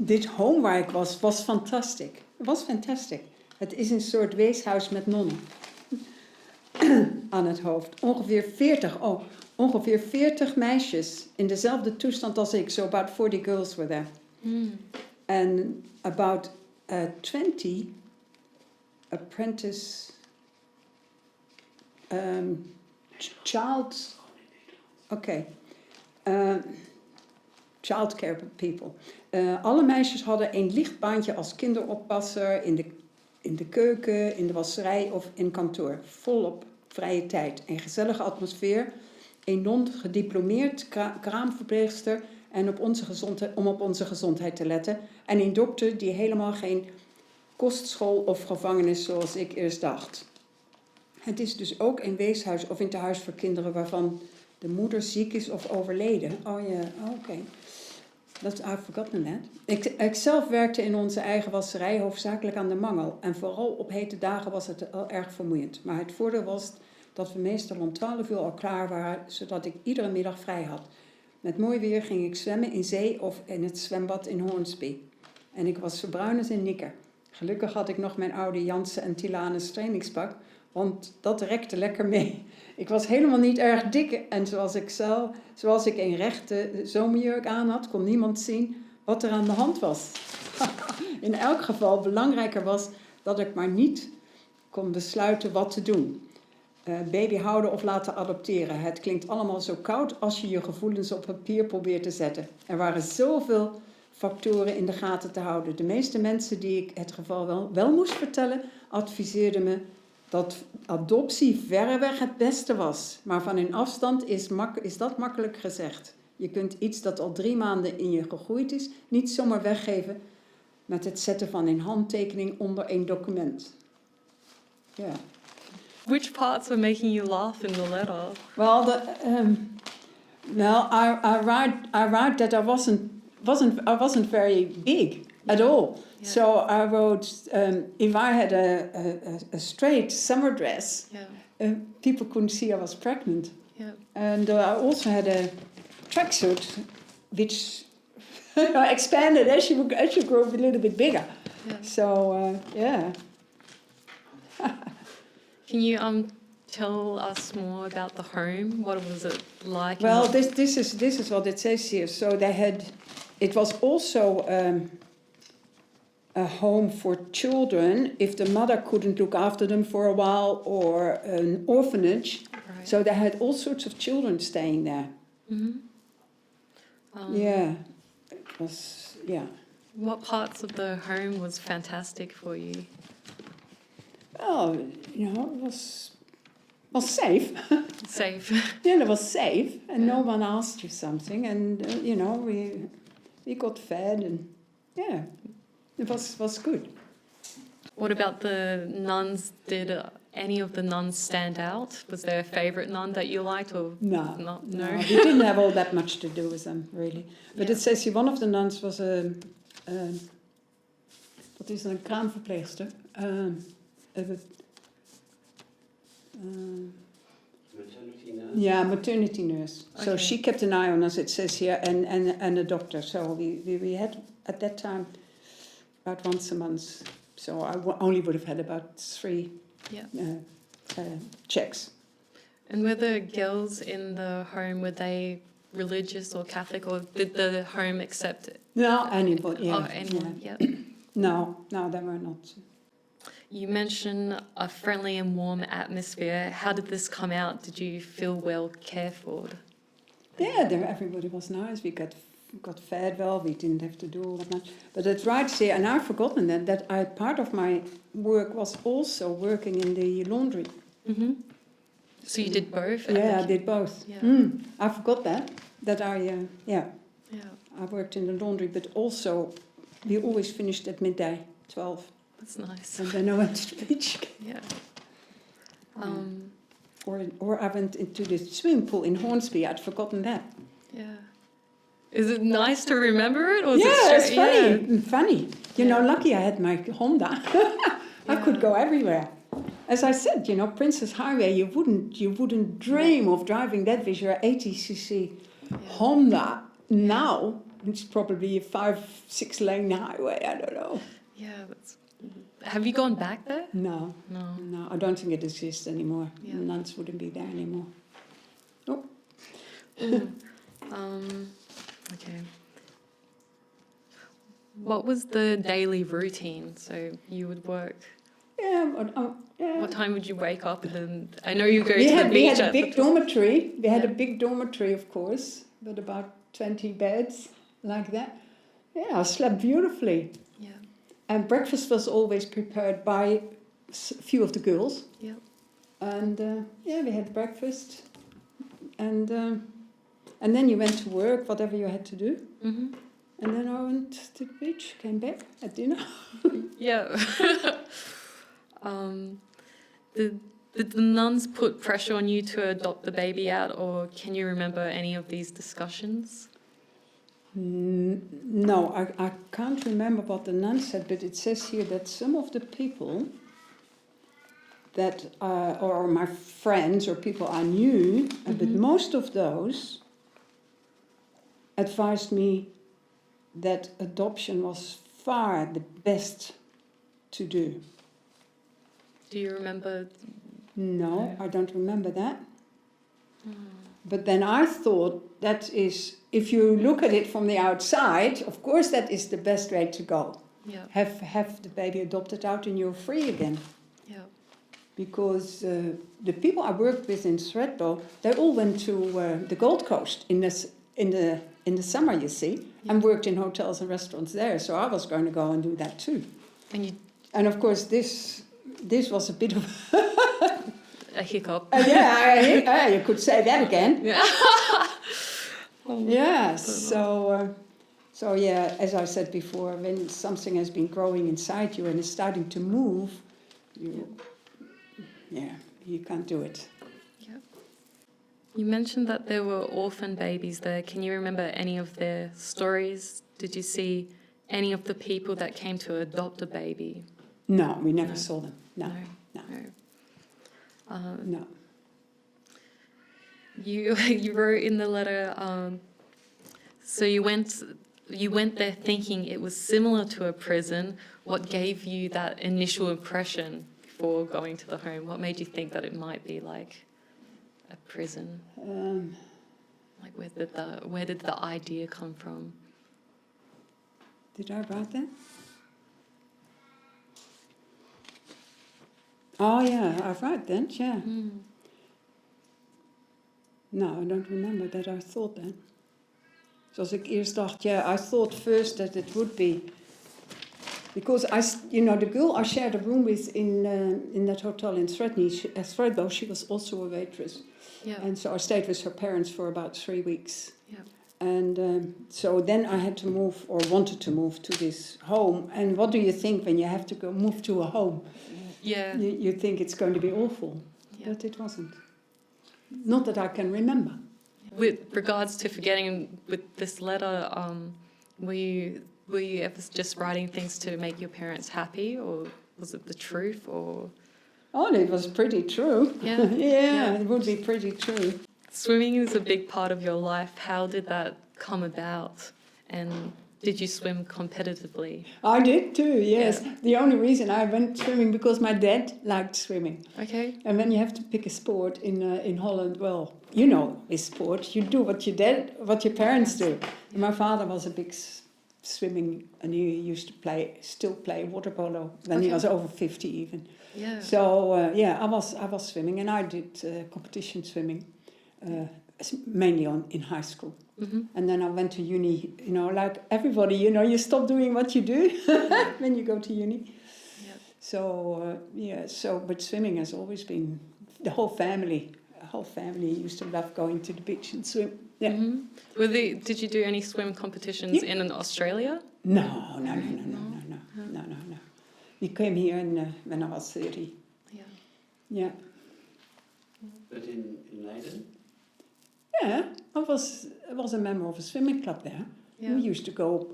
dit home waar ik was fantastisch. Het was fantastisch. Het is een soort weeshuis met nonnen aan het hoofd. Ongeveer 40 meisjes in dezelfde toestand als ik. So about 40 girls were there. And about 20 apprentice childcare people. Alle meisjes hadden een lichtbaantje als kinderoppasser in de keuken, in de wasserij of in kantoor. Volop vrije tijd. Een gezellige atmosfeer. Een non-gediplomeerd kraamverpleegster en om op onze gezondheid te letten. En een dokter die helemaal geen kostschool of gevangenis zoals ik eerst dacht. Het is dus ook een weeshuis of een tehuis voor kinderen waarvan de moeder ziek is of overleden. Oh ja, oké. I've forgotten that. Ik zelf werkte in onze eigen wasserij hoofdzakelijk aan de mangel. En vooral op hete dagen was het erg vermoeiend. Maar het voordeel was dat we meestal om 12 uur al klaar waren, zodat ik iedere middag vrij had. Met mooi weer ging ik zwemmen in zee of in het zwembad in Hornsby. En ik was zo bruin als een nikker. Gelukkig had ik nog mijn oude Jansen en Tilanus trainingspak, want dat rekte lekker mee. Ik was helemaal niet erg dik en zoals ik een rechte zomerjurk aan had, kon niemand zien wat er aan de hand was. In elk geval belangrijker was dat ik maar niet kon besluiten wat te doen. Baby houden of laten adopteren. Het klinkt allemaal zo koud als je je gevoelens op papier probeert te zetten. Er waren zoveel factoren in de gaten te houden. De meeste mensen die ik het geval wel moest vertellen, adviseerden me dat adoptie verreweg het beste was. Maar van een afstand is dat makkelijk gezegd. Je kunt iets dat al 3 maanden in je gegroeid is, niet zomaar weggeven met het zetten van een handtekening onder een document. Ja. Which parts were making you laugh in the letter? Well, I write that I wasn't very big at all. Yeah. So I wrote, if I had a straight summer dress, people couldn't see I was pregnant. Yeah. And I also had a tracksuit, which expanded as you grow a little bit bigger. Yeah. So yeah. Can you tell us more about the home? What was it like? Well, this is what it says here. So it was also a home for children if the mother couldn't look after them for a while, or an orphanage. Right. So they had all sorts of children staying there. Mm-hmm. It was, yeah. What parts of the home was fantastic for you? Well, it was safe. Safe. Yeah, it was safe, and no one asked you something, and we got fed, and yeah, it was good. What about the nuns? Did any of the nuns stand out? Was there a favourite nun that you liked, or No, not? no, we didn't have all that much to do with them, really. But it says here one of the nuns was wat is een kraamverpleegster? Maternity nurse? Yeah, maternity nurse. Okay. So she kept an eye on us, it says here, and a doctor. So we had, at that time, about once a month. So I only would have had about 3 checks. And were the girls in the home, were they religious or Catholic, or did the home accept it? No, anybody. Yeah. Oh, anyone, yeah. No, they were not. You mentioned a friendly and warm atmosphere. How did this come out? Did you feel well cared for? Yeah, everybody was nice. We got fed well. We didn't have to do all that much. But it's right here, and I've forgotten that part of my work was also working in the laundry. Mm-hmm. So you did both? Yeah, I did both. Yeah. I forgot that I worked in the laundry, but also we always finished at midday, 12. That's nice. And then I went to the beach. Yeah. Or I went into the swimming pool in Hornsby. I'd forgotten that. Yeah. Is it nice to remember it? Or It's funny. Yeah. Funny. You know, lucky I had my Honda. I could go everywhere. As I said, Princess Highway, you wouldn't dream of driving that with your 80cc Honda. Now, it's probably a 5-6 lane highway. I don't know. Yeah. Have you gone back there? No, No. I don't think it exists anymore. Yeah. Nuns wouldn't be there anymore. Nope. Okay. What was the daily routine? So you would work. Yeah, yeah. What time would you wake up? And then I know you go We to the had beach. a big dormitory. We had a Yeah. big dormitory, of course, with about 20 beds like that. Yeah, I slept beautifully. Yeah. And breakfast was always prepared by a few of the girls. Yeah. And yeah, we had breakfast. And then you went to work, whatever you had to do. Mm-hmm. And then I went to the beach, came back at dinner. Yeah. Did the nuns put pressure on you to adopt the baby out, or can you remember any of these discussions? No, I can't remember what the nun said, but it says here that some of the people that, or my friends or people I knew, but most of those advised me that adoption was far the best to do. Do you remember? No, I don't remember that. But then I thought that is, if you look at it from the outside, of course that is the best way to go. Yeah. Have the baby adopted out and you're free again. Yeah. Because the people I worked with in Threadbow, they all went to the Gold Coast in the summer, you see, and worked in hotels and restaurants there. So I was going to go and do that too. And of course this was a bit of a hiccup. yeah, you could say that again. Yeah. Yeah. So yeah, as I said before, when something has been growing inside you and is starting to move, you can't do it. Yeah. You mentioned that there were orphan babies there. Can you remember any of their stories? Did you see any of the people that came to adopt a baby? No, we never saw them. No. No. You wrote in the letter. So you went there thinking it was similar to a prison. What gave you that initial impression before going to the home? What made you think that it might be like a prison? Like where did the idea come from? Did I write that? Oh yeah, I wrote that, yeah. No, I don't remember that I thought that. Zoals ik eerst dacht, I thought first that it would be, because the girl I shared a room with in that hotel in Threadbow, she was also a waitress. Yeah. And so I stayed with her parents for about 3 weeks. Yeah. And so then I had to move, or wanted to move to this home. And what do you think when you have to go move to a home? Yeah. You think it's going to be awful, but it wasn't. Not that I can remember. With regards to forgetting with this letter, were you ever just writing things to make your parents happy, or was it the truth, or? Oh, it was pretty true. Yeah. Yeah, it would be pretty true. Swimming is a big part of your life. How did that come about? And did you swim competitively? I did too, yes. Yeah. The only reason I went swimming because my dad liked swimming. Okay. And when you have to pick a sport in Holland, well, you know, this sport, you do what your parents do. And my father was a big swimming, and he used to still play water polo when he was over 50 even. Yeah. So I was swimming, and I did competition swimming, mainly in high school. Mm-hmm. And then I went to uni, like everybody, you stop doing what you do when you go to uni. Yep. So, but swimming has always been, the whole family used to love going to the beach and swim. Yeah. Mm-hmm. Did you do any swim competitions in Australia? No. We came here when I was 30. Yeah. Yeah. But in Leiden? Yeah, I was a member of a swimming club there. Yeah. We used to go,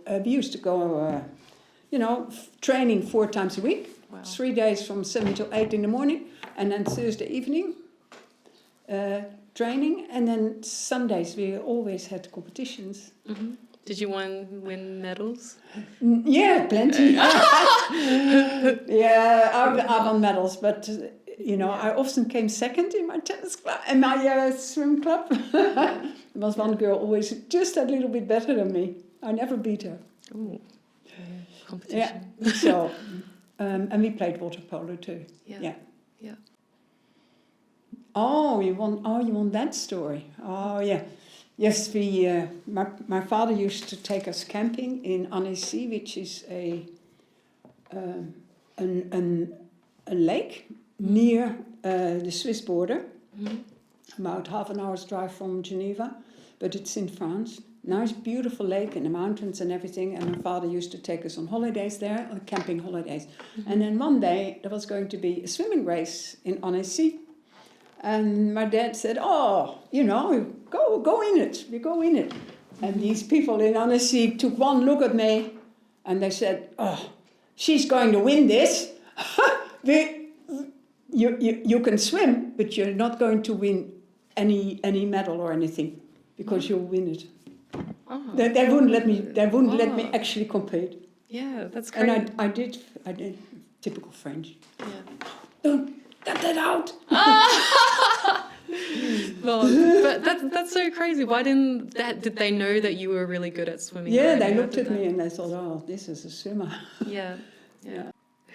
training 4 times a week. Wow. 3 days from 7 till 8 in the morning, and then Thursday evening training, and then Sundays we always had competitions. Mm-hmm. Did you win medals? Yeah, plenty. Yeah, I won medals, but I often came second in my tennis club, in my swim club. There was one girl always just a little bit better than me. I never beat her. Ooh, competition. Yeah. So, and we played water polo too. Yeah. Oh, you want that story? Oh, yeah. Yes, my father used to take us camping in Annecy, which is a lake near the Swiss border, about half an hour's drive from Geneva, but it's in France. Nice, beautiful lake in the mountains and everything. And my father used to take us on holidays there, on camping holidays. And then one day there was going to be a swimming race in Annecy. And my dad said, go in it, we go in it. And these people in Annecy took one look at me and they said, she's going to win this. You can swim, but you're not going to win any medal or anything because you'll win it. Oh. They wouldn't let me. They wouldn't let me actually compete. Yeah, that's great. And I did typical French. Yeah. Don't cut that out. Well, but that's so crazy. Why did they know that you were really good at swimming? Yeah, already? they How looked did at me and they thought, oh, this is a swimmer. Yeah.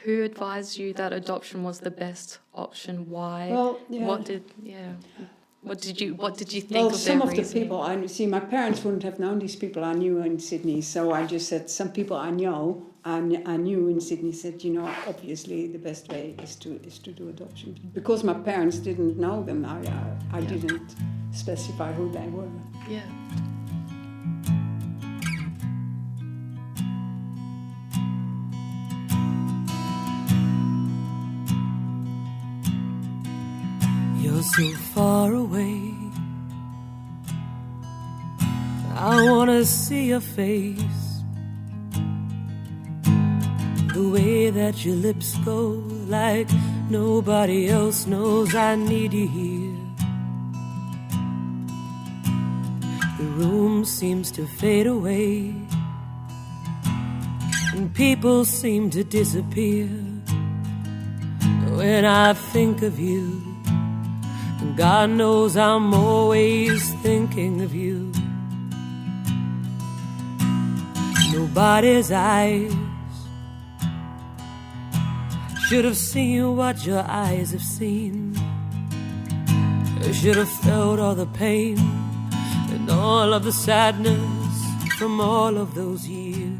Who advised you that adoption was the best option? Why? Well, yeah. What did you think Well, of some their of the reasoning? people I see, my parents wouldn't have known these people I knew in Sydney, so I just said some people I knew in Sydney said, obviously the best way is to do adoption because my parents didn't know them. I didn't specify who they were. Yeah. You're so far away. I wanna see your face, the way that your lips go, like nobody else knows. I need you here. The room seems to fade away, and people seem to disappear. When I think of you, God knows I'm always thinking of you. Nobody's eyes should have seen what your eyes have seen. I should have felt all the pain and all of the sadness from all of those years.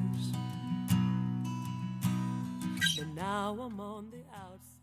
But now I'm on the outside.